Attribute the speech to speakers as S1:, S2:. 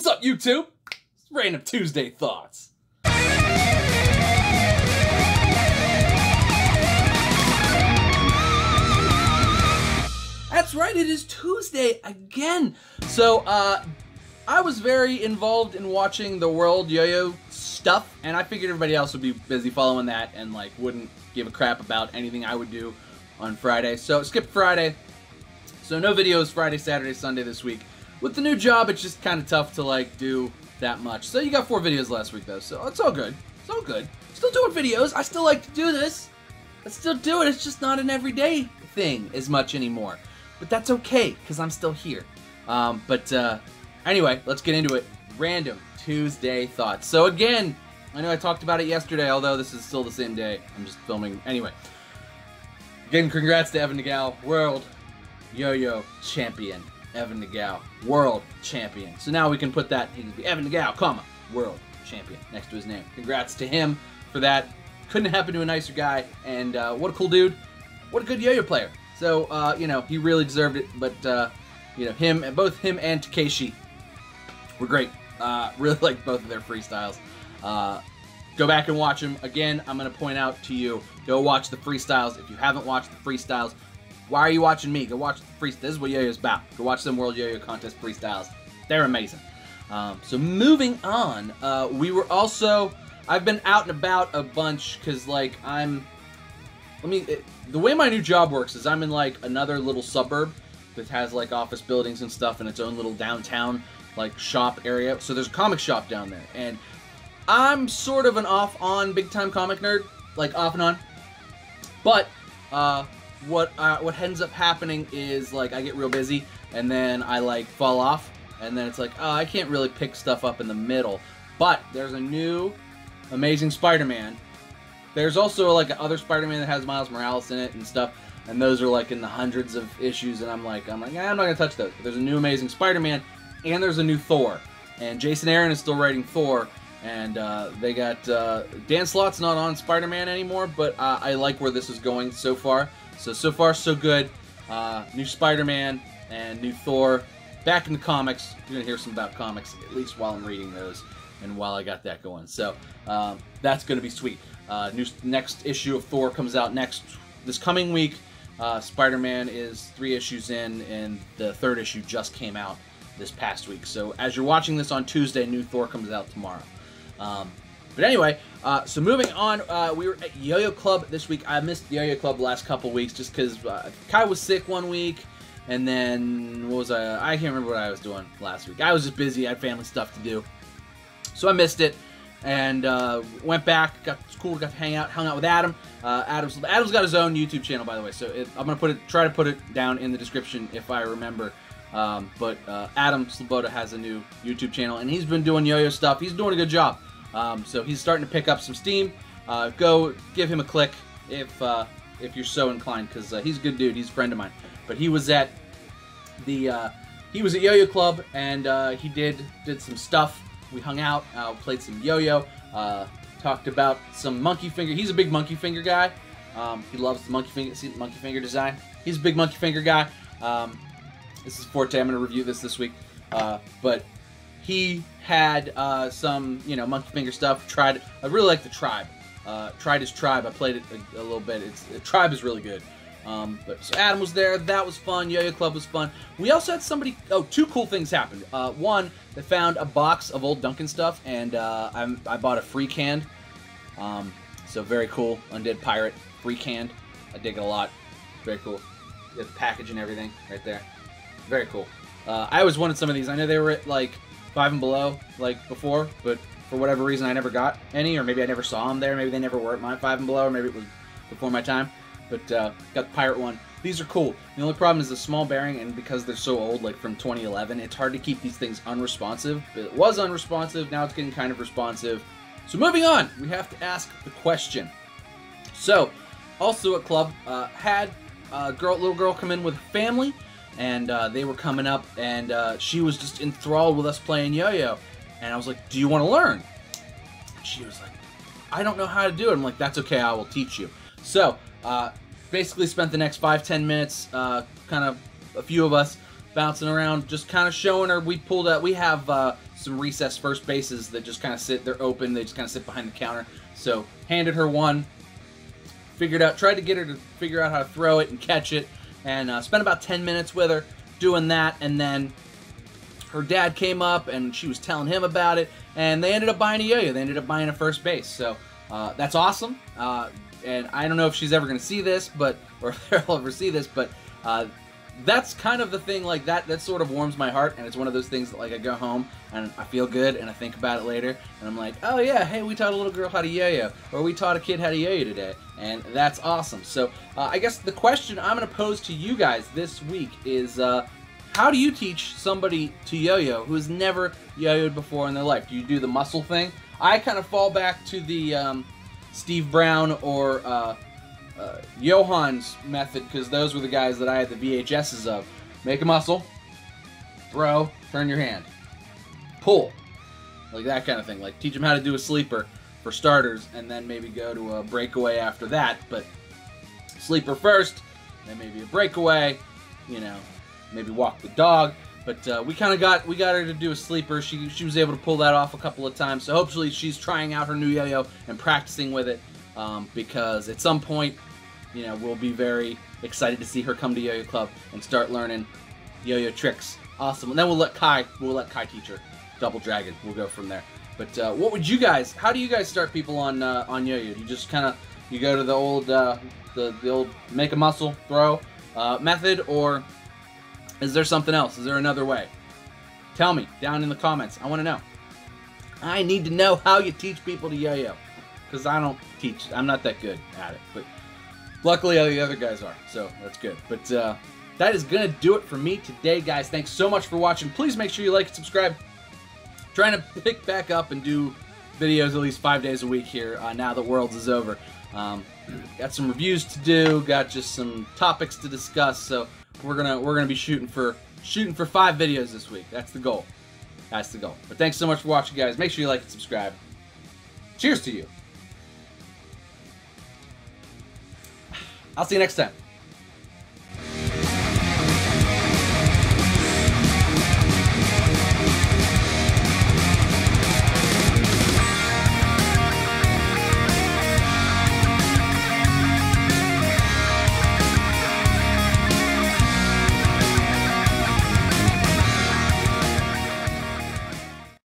S1: What's up, YouTube? It's Random Tuesday Thoughts. That's right, it is Tuesday again. So, I was very involved in watching the World Yo-Yo stuff, and I figured everybody else would be busy following that and, like, wouldn't give a crap about anything I would do on Friday. So, skipped Friday. So, no videos Friday, Saturday, Sunday this week. With the new job, it's just kind of tough to, like, do that much. So, you got 4 videos last week, though, so it's all good. It's all good. Still doing videos. I still like to do this. I still do it. It's just not an everyday thing as much anymore. But that's okay, because I'm still here. Anyway, let's get into it. Random Tuesday Thoughts. So again, I know I talked about it yesterday, although this is still the same day. I'm just filming. Anyway. Again, congrats to Evan Nagao, World Yo-Yo Champion. Evan Nagao, World Champion. So now we can put that, he can be Evan Nagao, comma, World Champion, next to his name. Congrats to him for that. Couldn't happen to a nicer guy, and what a cool dude. What a good yo-yo player. So, you know, he really deserved it, but, you know, both him and Takeshi were great. Really like both of their freestyles. Go back and watch them. Again, I'm going to point out to you, go watch the freestyles. If you haven't watched the freestyles, why are you watching me? Go watch the freestyles. This is what Yo-Yo's about. Go watch some World Yo-Yo Contest freestyles. They're amazing. So moving on, I've been out and about a bunch, because, like, the way my new job works is I'm in, like, another little suburb that has, like, office buildings and stuff and its own little downtown, like, shop area. So there's a comic shop down there, and I'm sort of an off-on big-time comic nerd, like, off and on. But, what ends up happening is, like, I get real busy, and then I, like, fall off, and then it's like, oh, I can't really pick stuff up in the middle. But there's a new Amazing Spider-Man. There's also, like, other Spider-Man that has Miles Morales in it and stuff, and those are, like, in the hundreds of issues, and I'm like, yeah, I'm not gonna touch those. But there's a new Amazing Spider-Man, and there's a new Thor. And Jason Aaron is still writing Thor, and they got, Dan Slott's not on Spider-Man anymore, but I like where this is going so far. So far, so good. New Spider-Man and new Thor. Back in the comics. You're gonna hear some about comics, at least while I'm reading those, and while I got that going. So, that's gonna be sweet. Next issue of Thor comes out this coming week. Spider-Man is 3 issues in, and the 3rd issue just came out this past week. So as you're watching this on Tuesday, new Thor comes out tomorrow. But anyway, so moving on, we were at Yo-Yo Club this week. I missed the Yo-Yo Club the last couple weeks just because Kai was sick one week, and then I can't remember what I was doing last week. I was just busy. I had family stuff to do, so I missed it. And went back, it's cool, got to hung out with Adam. Adam's got his own YouTube channel, by the way, so I'm gonna try to put it down in the description if I remember. Adam Sloboda has a new YouTube channel, and he's been doing yo-yo stuff. He's doing a good job. So he's starting to pick up some steam. Go give him a click if you're so inclined, because he's a good dude. He's a friend of mine. But he was at Yo-Yo Club, and he did some stuff. We hung out, played some yo-yo, talked about some monkey finger. He's a big monkey finger guy. He loves the monkey finger design. He's a big monkey finger guy. This is forte. I'm going to review this week. But he had some, you know, monkey finger stuff. I really like the Tribe. Tried his Tribe. I played it a little bit. The Tribe is really good. So Adam was there. That was fun. Yo-Yo Club was fun. We also had somebody. Oh, 2 cool things happened. One, they found a box of old Duncan stuff, and I bought a free canned. So very cool. Undead Pirate free canned. I dig it a lot. Very cool. You got the package and everything right there. Very cool. I always wanted some of these. I know they were at like 5 and below like before, but for whatever reason I never got any, or maybe I never saw them there. Maybe they never were at my 5 and below, or maybe it was before my time. But got the Pirate one. These are cool. The only problem is the small bearing, and because they're so old, like from 2011, it's hard to keep these things unresponsive. But it was unresponsive, now it's getting kind of responsive. So moving on, we have to ask the question. So, also at Club, had a little girl come in with her family, and they were coming up, and she was just enthralled with us playing yo-yo. And I was like, do you want to learn? And she was like, I don't know how to do it. I'm like, that's okay, I will teach you. So, basically spent the next 5-10 minutes, kind of a few of us bouncing around, just kind of showing her. We pulled out, we have some recessed first bases that just kind of sit, they're open, they just kind of sit behind the counter. So handed her one, tried to get her to figure out how to throw it and catch it, and spent about 10 minutes with her doing that. And then her dad came up and she was telling him about it, and they ended up buying a yo-yo. They ended up buying a first base. So that's awesome. And I don't know if she's ever going to see this, or if they'll ever see this, but that's kind of the thing, like that sort of warms my heart, and it's one of those things that, like, I go home and I feel good and I think about it later, and I'm like, oh yeah, hey, we taught a little girl how to yo-yo, or we taught a kid how to yo-yo today, and that's awesome. So I guess the question I'm going to pose to you guys this week is, how do you teach somebody to yo-yo who has never yo-yoed before in their life? Do you do the muscle thing? I kind of fall back to the Steve Brown or Johan's method, because those were the guys that I had the VHSs of. Make a muscle, throw, turn your hand, pull, like that kind of thing. Like, teach them how to do a sleeper for starters, and then maybe go to a breakaway after that. But sleeper first, then maybe a breakaway, you know, maybe walk the dog. But we got her to do a sleeper. She was able to pull that off a couple of times. So hopefully she's trying out her new yo-yo and practicing with it, because at some point, you know, we'll be very excited to see her come to Yo-Yo Club and start learning yo-yo tricks. Awesome. And then we'll let Kai teach her Double Dragon. We'll go from there. But how do you guys start people on yo-yo? You just kind of, you go to the old the old make a muscle, throw method, or is there something else? Is there another way? Tell me down in the comments. I want to know. I need to know how you teach people to yo-yo, because I don't teach. I'm not that good at it, but luckily all the other guys are, so that's good. But that is going to do it for me today, guys. Thanks so much for watching. Please make sure you like and subscribe. Trying to pick back up and do videos at least 5 days a week here now that Worlds is over. Got some reviews to do, got just some topics to discuss, so we're gonna be shooting for 5 videos this week. That's the goal. That's the goal. But thanks so much for watching, guys. Make sure you like and subscribe. Cheers to you. I'll see you next time.